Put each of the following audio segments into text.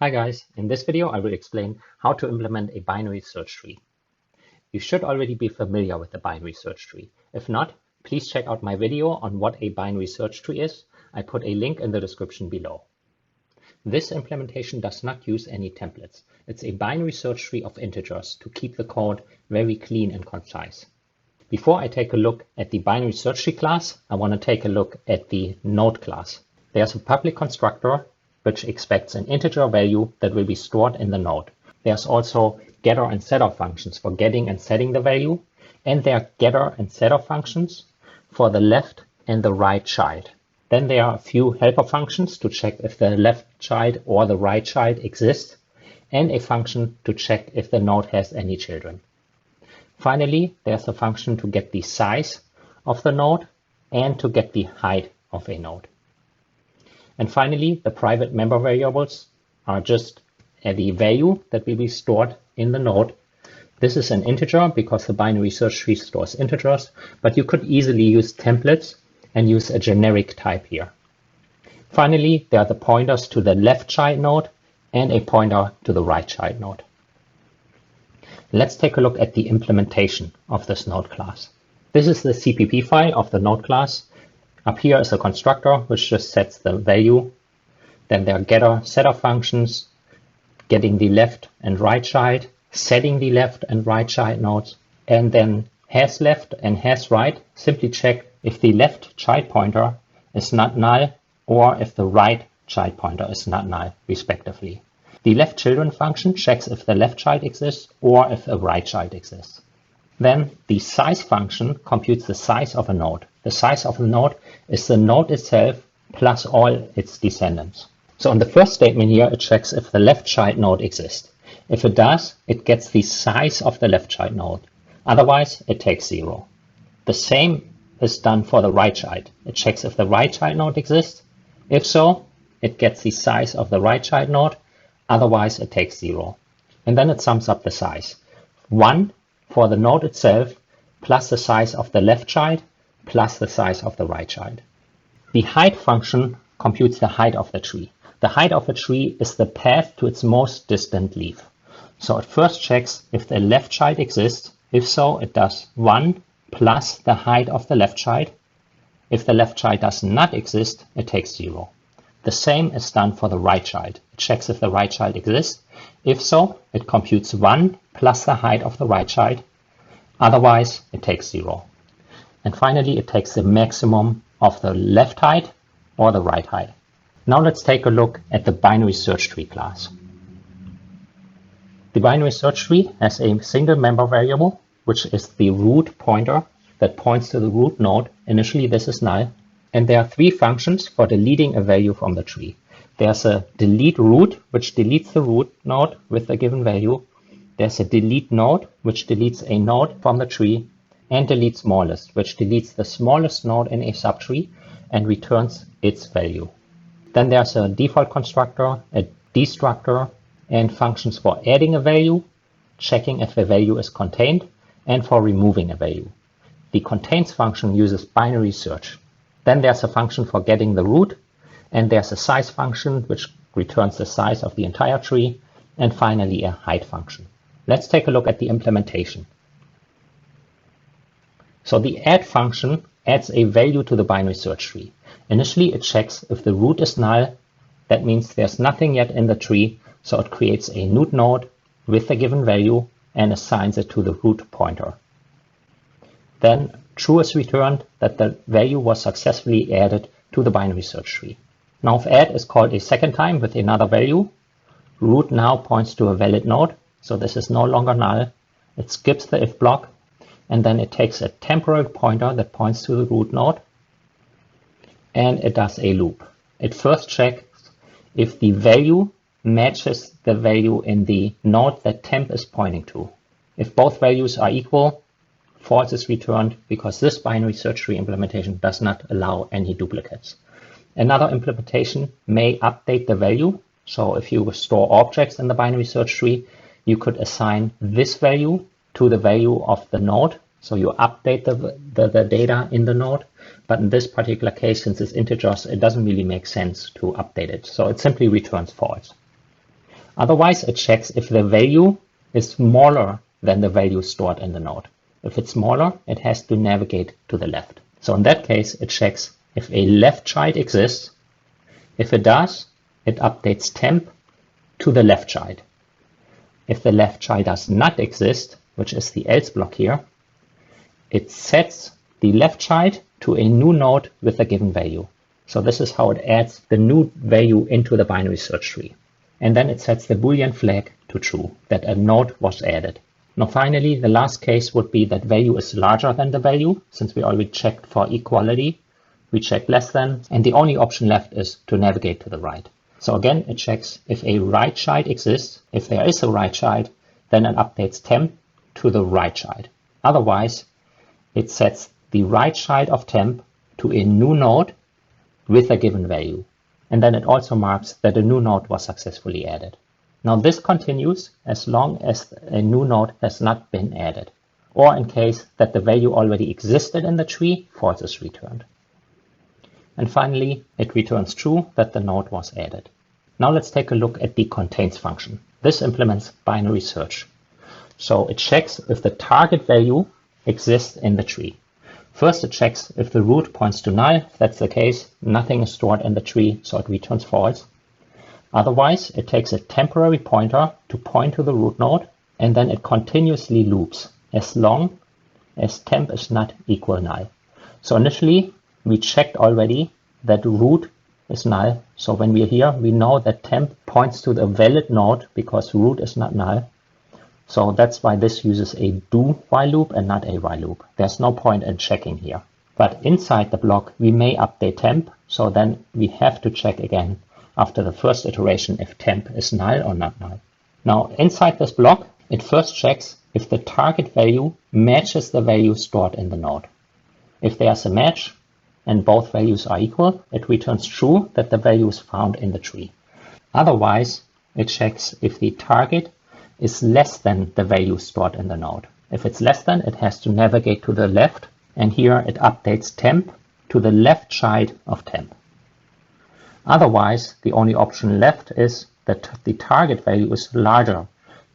Hi guys, in this video I will explain how to implement a binary search tree. You should already be familiar with the binary search tree. If not, please check out my video on what a binary search tree is. I put a link in the description below. This implementation does not use any templates. It's a binary search tree of integers to keep the code very clean and concise. Before I take a look at the binary search tree class, I want to take a look at the node class. There's a public constructor which expects an integer value that will be stored in the node. There's also getter and setter functions for getting and setting the value, and there are getter and setter functions for the left and the right child. Then there are a few helper functions to check if the left child or the right child exists, and a function to check if the node has any children. Finally, there's a function to get the size of the node and to get the height of a node. And finally, the private member variables are just the value that will be stored in the node. This is an integer because the binary search tree stores integers, but you could easily use templates and use a generic type here. Finally, there are the pointers to the left child node and a pointer to the right child node. Let's take a look at the implementation of this node class. This is the CPP file of the node class. Up here is a constructor which just sets the value. Then there are getter, setter functions, getting the left and right child, setting the left and right child nodes, and then has left and has right simply check if the left child pointer is not null or if the right child pointer is not null, respectively. The left children function checks if the left child exists or if a right child exists. Then the size function computes the size of a node. The size of a node is the node itself plus all its descendants. So in the first statement here, it checks if the left child node exists. If it does, it gets the size of the left child node. Otherwise, it takes 0. The same is done for the right child. It checks if the right child node exists. If so, it gets the size of the right child node. Otherwise, it takes 0. And then it sums up the size. 1 for the node itself plus the size of the left child plus the size of the right child. The height function computes the height of the tree. The height of a tree is the path to its most distant leaf. So it first checks if the left child exists. If so, it does 1 plus the height of the left child. If the left child does not exist, it takes 0. The same is done for the right child. It checks if the right child exists. If so, it computes 1 plus the height of the right child. Otherwise, it takes 0. And finally, it takes the maximum of the left height or the right height. Now let's take a look at the binary search tree class. The binary search tree has a single member variable, which is the root pointer that points to the root node. Initially, this is null. And there are 3 functions for deleting a value from the tree. There's a delete root, which deletes the root node with the given value. There's a delete node, which deletes a node from the tree, and delete smallest, which deletes the smallest node in a subtree and returns its value. Then there's a default constructor, a destructor, and functions for adding a value, checking if a value is contained, and for removing a value. The contains function uses binary search. Then there's a function for getting the root, and there's a size function which returns the size of the entire tree, and finally a height function. Let's take a look at the implementation. So the add function adds a value to the binary search tree. Initially, it checks if the root is null. That means there's nothing yet in the tree, so it creates a root node with the given value and assigns it to the root pointer. Then true is returned that the value was successfully added to the binary search tree. Now if add is called a second time with another value, root now points to a valid node, so this is no longer null. It skips the if block, and then it takes a temporal pointer that points to the root node, and it does a loop. It first checks if the value matches the value in the node that temp is pointing to. If both values are equal, false is returned because this binary search tree implementation does not allow any duplicates. Another implementation may update the value. So if you store objects in the binary search tree, you could assign this value to the value of the node. So you update the data in the node. But in this particular case, since it's integers, it doesn't really make sense to update it. So it simply returns false. Otherwise, it checks if the value is smaller than the value stored in the node. If it's smaller, it has to navigate to the left. So in that case, it checks if a left child exists. If it does, it updates temp to the left child. If the left child does not exist, which is the else block here, it sets the left child to a new node with a given value. So this is how it adds the new value into the binary search tree. And then it sets the Boolean flag to true, that a node was added. Now finally, the last case would be that value is larger than the value, since we already checked for equality. We check less than, and the only option left is to navigate to the right. So again, it checks if a right child exists. If there is a right child, then it updates temp to the right child. Otherwise, it sets the right child of temp to a new node with a given value. And then it also marks that a new node was successfully added. Now this continues as long as a new node has not been added, or in case that the value already existed in the tree, false is returned. And finally, it returns true that the node was added. Now let's take a look at the contains function. This implements binary search. So it checks if the target value exists in the tree. First, it checks if the root points to null. If that's the case, nothing is stored in the tree, so it returns false. Otherwise, it takes a temporary pointer to point to the root node, and then it continuously loops as long as temp is not equal null. So initially, we checked already that root is null. So when we're here, we know that temp points to the valid node because root is not null. So that's why this uses a do while loop and not a while loop. There's no point in checking here. But inside the block, we may update temp. So then we have to check again after the first iteration if temp is null or not null. Now inside this block, it first checks if the target value matches the value stored in the node. If there's a match and both values are equal, it returns true that the value is found in the tree. Otherwise, it checks if the target is less than the value stored in the node. If it's less than, it has to navigate to the left, and here it updates temp to the left child of temp. Otherwise, the only option left is that the target value is larger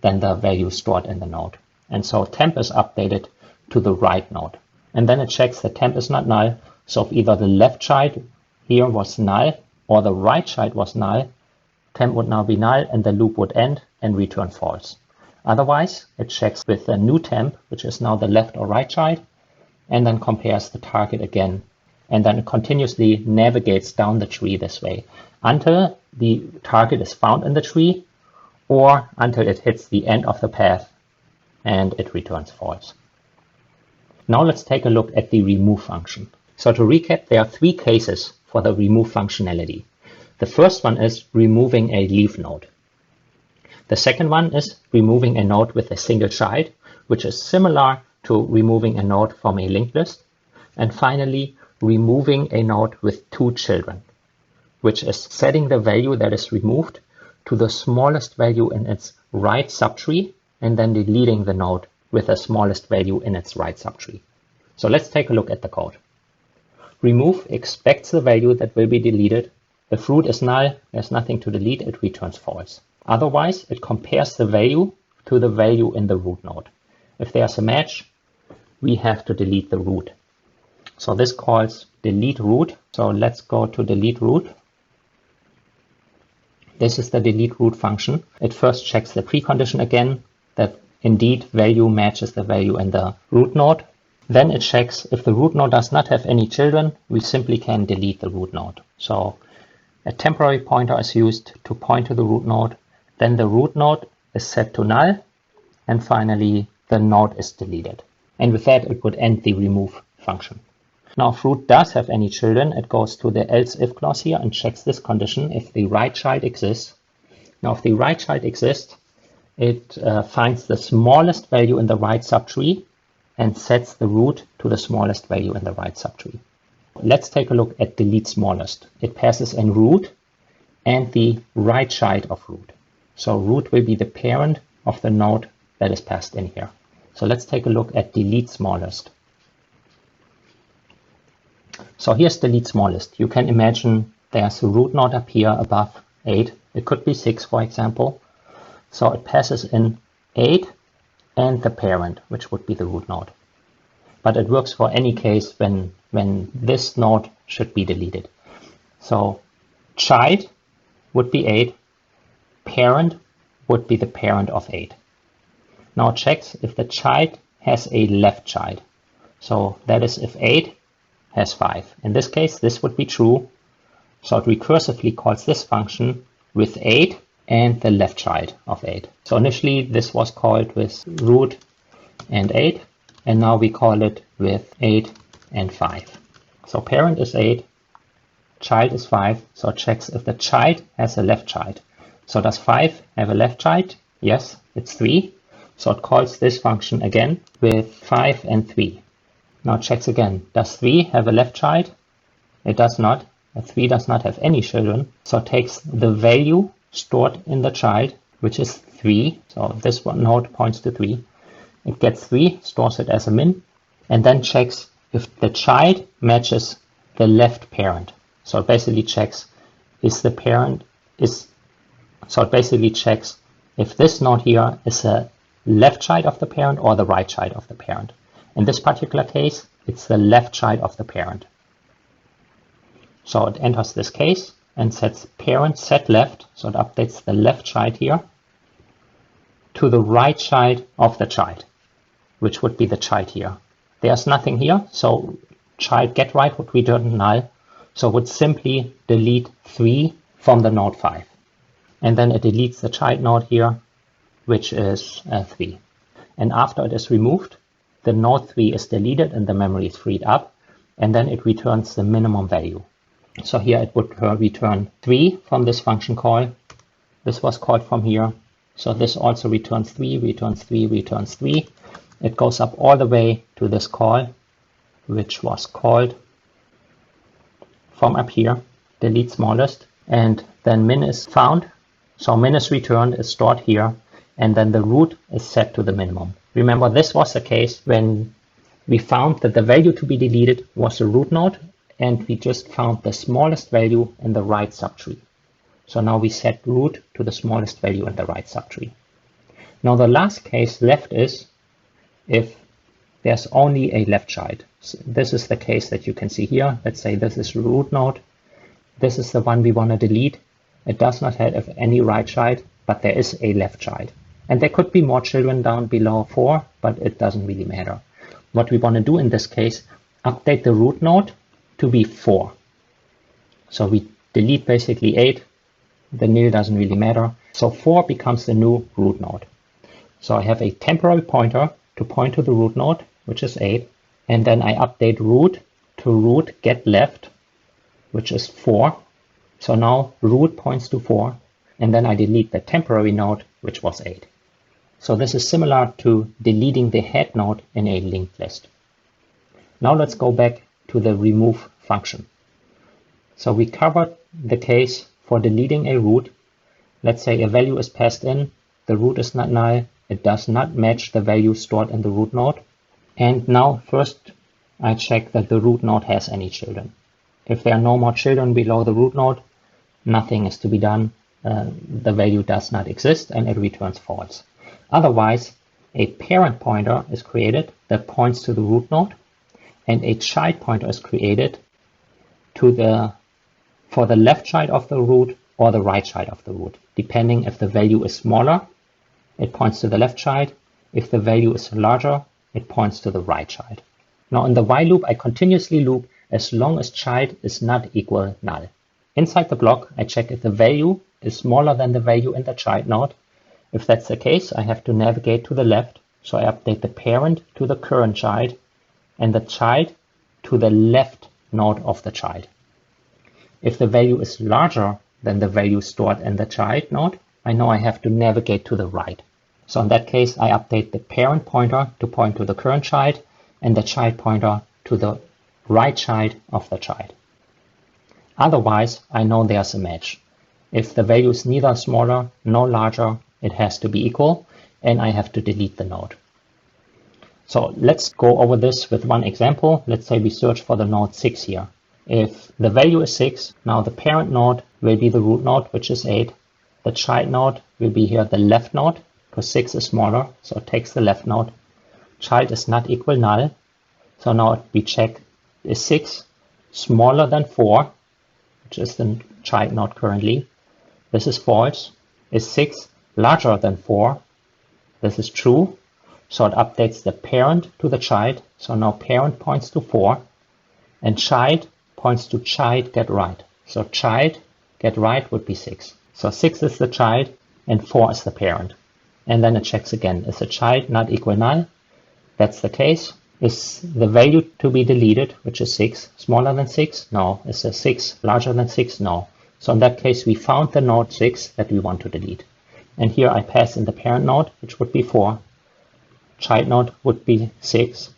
than the value stored in the node. And so temp is updated to the right node. And then it checks that temp is not null. So if either the left child here was null or the right child was null, temp would now be null and the loop would end and return false. Otherwise, it checks with the new temp, which is now the left or right child, and then compares the target again. And then it continuously navigates down the tree this way until the target is found in the tree or until it hits the end of the path and it returns false. Now let's take a look at the remove function. So to recap, there are three cases for the remove functionality. The first one is removing a leaf node. The second one is removing a node with a single child, which is similar to removing a node from a linked list. And finally, removing a node with two children, which is setting the value that is removed to the smallest value in its right subtree and then deleting the node with the smallest value in its right subtree. So let's take a look at the code. Remove expects the value that will be deleted. If root is null, there's nothing to delete, it returns false. Otherwise, it compares the value to the value in the root node. If there's a match, we have to delete the root. So this calls delete root. So let's go to delete root. This is the delete root function. It first checks the precondition again, that indeed value matches the value in the root node. Then it checks if the root node does not have any children, we simply can delete the root node. So a temporary pointer is used to point to the root node. Then the root node is set to null. And finally, the node is deleted. And with that, it would end the remove function. Now, if root does have any children, it goes to the else if clause here and checks this condition if the right child exists. Now, if the right child exists, it finds the smallest value in the right subtree and sets the root to the smallest value in the right subtree. Let's take a look at delete smallest. It passes in root and the right child of root. So root will be the parent of the node that is passed in here. So let's take a look at delete smallest. So here's delete smallest. You can imagine there's a root node up here above 8. It could be 6, for example. So it passes in 8 and the parent, which would be the root node. But it works for any case when this node should be deleted. So child would be 8, parent would be the parent of 8. Now it checks if the child has a left child. So that is if 8 has 5. In this case, this would be true. So it recursively calls this function with 8 and the left child of 8. So initially this was called with root and 8, and now we call it with 8 and 5. So parent is 8, child is 5, so it checks if the child has a left child. So does 5 have a left child? Yes, it's 3. So it calls this function again with 5 and 3. Now it checks again, does 3 have a left child? It does not. 3 does not have any children, so it takes the value stored in the child, which is 3. So this one node points to 3. It gets 3, stores it as a min, and then checks if the child matches the left parent. So it basically checks so it basically checks if this node here is a left child of the parent or the right child of the parent. In this particular case, it's the left child of the parent. So it enters this case and sets parent set left, so it updates the left child here to the right child of the child, which would be the child here. There's nothing here, so child get right would return null, so it would simply delete 3 from the node 5. And then it deletes the child node here, which is 3. And after it is removed, the node 3 is deleted and the memory is freed up, and then it returns the minimum value. So here it would return 3 from this function call. This was called from here. So this also returns 3, returns 3, returns 3. It goes up all the way to this call, which was called from up here, delete smallest, and then min is found. So min is returned, is stored here, and then the root is set to the minimum. Remember, this was the case when we found that the value to be deleted was the root node, and we just found the smallest value in the right subtree. So now we set root to the smallest value in the right subtree. Now the last case left is if there's only a left child. So this is the case that you can see here. Let's say this is root node. This is the one we want to delete. It does not have any right child, but there is a left child. And there could be more children down below 4, but it doesn't really matter. What we want to do in this case, update the root node to be 4. So we delete basically 8. The nil doesn't really matter. So 4 becomes the new root node. So I have a temporary pointer to point to the root node, which is 8. And then I update root to root get left, which is 4. So now root points to 4. And then I delete the temporary node, which was 8. So this is similar to deleting the head node in a linked list. Now let's go back to the remove function. So we covered the case for deleting a root. Let's say a value is passed in, the root is not null, it does not match the value stored in the root node. And now first I check that the root node has any children. If there are no more children below the root node, nothing is to be done. The value does not exist and it returns false. Otherwise, a parent pointer is created that points to the root node, and a child pointer is created for the left child of the root or the right child of the root. Depending if the value is smaller, it points to the left child. If the value is larger, it points to the right child. Now in the while loop, I continuously loop as long as child is not equal null. Inside the block, I check if the value is smaller than the value in the child node. If that's the case, I have to navigate to the left. So I update the parent to the current child and the child to the left node of the child. If the value is larger than the value stored in the child node, I know I have to navigate to the right. So in that case, I update the parent pointer to point to the current child and the child pointer to the right child of the child. Otherwise, I know there's a match. If the value is neither smaller nor larger, it has to be equal, and I have to delete the node. So let's go over this with one example. Let's say we search for the node 6 here. If the value is 6, now the parent node will be the root node, which is 8. the child node will be here the left node, because 6 is smaller, so it takes the left node. Child is not equal null, so now we check, is 6 smaller than 4, which is the child node currently. This is false. Is 6 larger than 4? This is true, so it updates the parent to the child. So now parent points to 4, and child points to child get right. So child get right would be 6. So 6 is the child and 4 is the parent. And then it checks again, is the child not equal null? That's the case. Is the value to be deleted, which is 6, smaller than 6? No. Is the 6 larger than 6? No. So in that case, we found the node 6 that we want to delete. And here I pass in the parent node, which would be 4. Child node would be 6.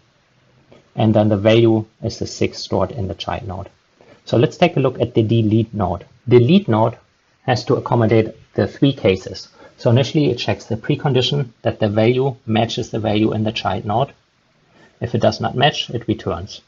And then the value is the 6 stored in the child node. So let's take a look at the delete node. Delete node has to accommodate the 3 cases. So initially it checks the precondition that the value matches the value in the child node. If it does not match, it returns.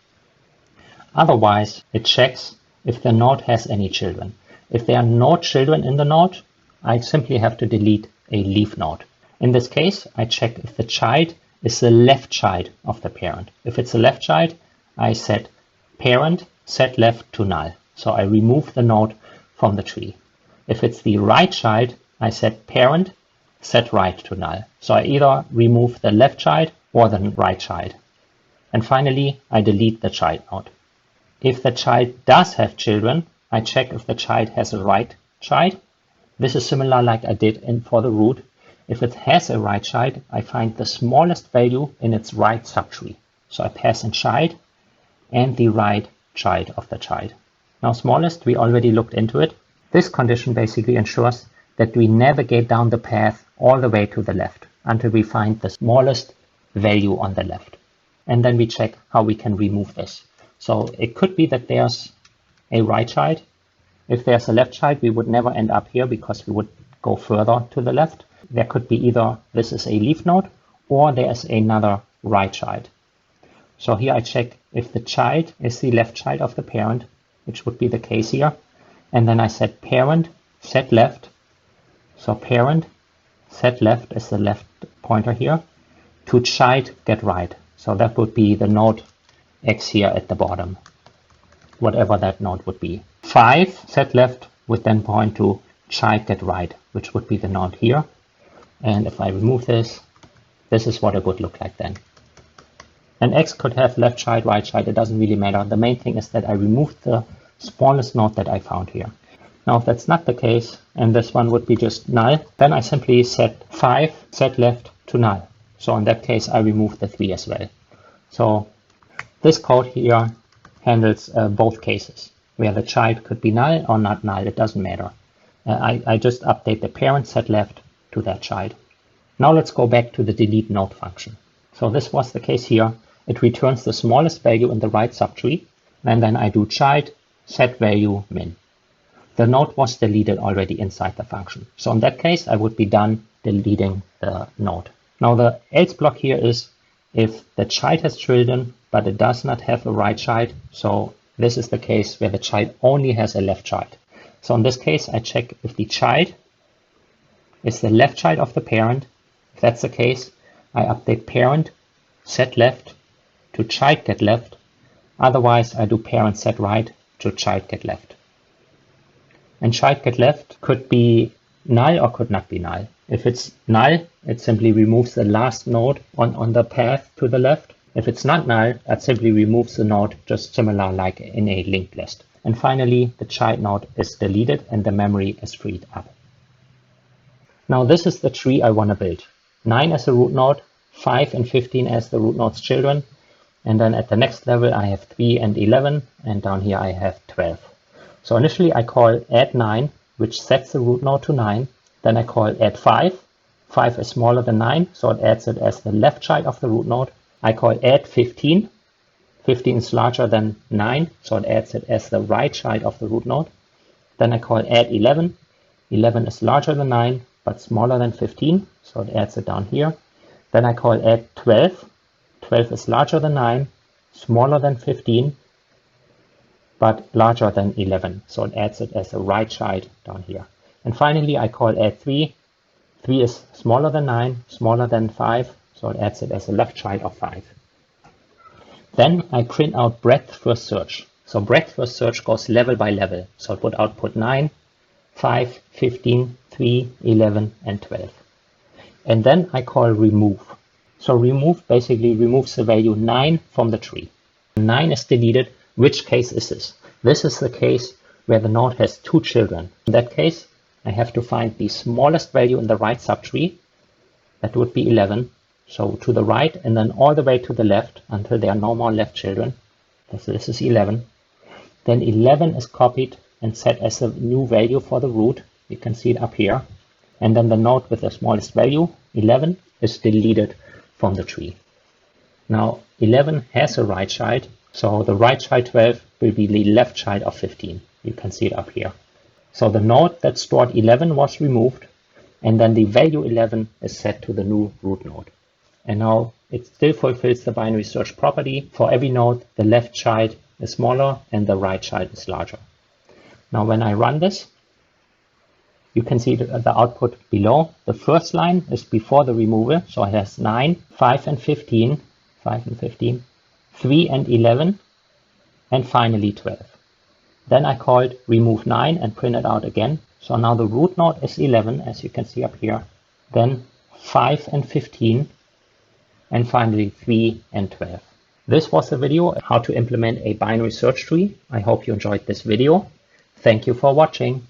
Otherwise, it checks if the node has any children. If there are no children in the node, I simply have to delete a leaf node. In this case, I check if the child is the left child of the parent. If it's the left child, I set parent set left to null. So I remove the node from the tree. If it's the right child, I set parent set right to null. So I either remove the left child or the right child. And finally, I delete the child node. If the child does have children, I check if the child has a right child. This is similar like I did for the root. If it has a right child, I find the smallest value in its right subtree. So I pass in child and the right child of the child. Now smallest, we already looked into it. This condition basically ensures that we navigate down the path all the way to the left until we find the smallest value on the left. And then we check how we can remove this. So it could be that there's a right child. If there's a left child, we would never end up here because we would go further to the left. There could be either this is a leaf node or there's another right child. So here I check if the child is the left child of the parent, which would be the case here. And then I set parent set left. So parent set left is the left pointer here to child get right. So that would be the node X here at the bottom, whatever that node would be. 5 set left would then point to child get right, which would be the node here. And if I remove this, this is what it would look like then. And X could have left child, right child, it doesn't really matter. The main thing is that I removed the smallest node that I found here. Now if that's not the case, and this one would be just null, then I simply set 5 set left to null. So in that case, I remove the 3 as well. So this code here handles both cases, where the child could be null or not null, it doesn't matter. I just update the parent set left to that child. Now let's go back to the delete node function. So this was the case here. It returns the smallest value in the right subtree, and then I do child set value min. The node was deleted already inside the function. So in that case, I would be done deleting the node. Now the else block here is if the child has children, but it does not have a right child. So this is the case where the child only has a left child. So in this case, I check if the child is the left child of the parent. If that's the case, I update parent set left to child get left. Otherwise, I do parent set right to child get left. And child get left could be null or could not be null. If it's null, it simply removes the last node on the path to the left. If it's not null, it simply removes the node, just similar like in a linked list. And finally, the child node is deleted and the memory is freed up. Now this is the tree I want to build. 9 as a root node, 5 and 15 as the root node's children. And then at the next level, I have 3 and 11. And down here, I have 12. So initially, I call add 9, which sets the root node to 9. Then I call add 5. 5 is smaller than 9, so it adds it as the left child of the root node. I call add 15. 15 is larger than 9, so it adds it as the right child of the root node. Then I call add 11. 11 is larger than 9, but smaller than 15, so it adds it down here. Then I call add 12. 12 is larger than 9, smaller than 15, but larger than 11, so it adds it as a right child down here. And finally, I call add 3. 3 is smaller than 9, smaller than 5, so it adds it as a left child of 5. Then I print out breadth first search. So breadth first search goes level by level. So it would output 9, 5, 15, 3, 11, and 12. And then I call remove. So remove basically removes the value 9 from the tree. 9 is deleted. Which case is this? This is the case where the node has 2 children. In that case, I have to find the smallest value in the right subtree. That would be 11. So to the right and then all the way to the left until there are no more left children. So this is 11. Then 11 is copied and set as a new value for the root. You can see it up here. And then the node with the smallest value, 11, is deleted from the tree. Now 11 has a right child. So the right child 12 will be the left child of 15. You can see it up here. So the node that stored 11 was removed, and then the value 11 is set to the new root node. And now it still fulfills the binary search property. For every node, the left child is smaller and the right child is larger. Now when I run this, you can see the output below. The first line is before the removal, so it has 9, 5 and 15, 3 and 11, and finally 12. Then I called remove 9 and print it out again. So now the root node is 11, as you can see up here. Then 5 and 15, and finally 3 and 12. This was the video how to implement a binary search tree. I hope you enjoyed this video. Thank you for watching.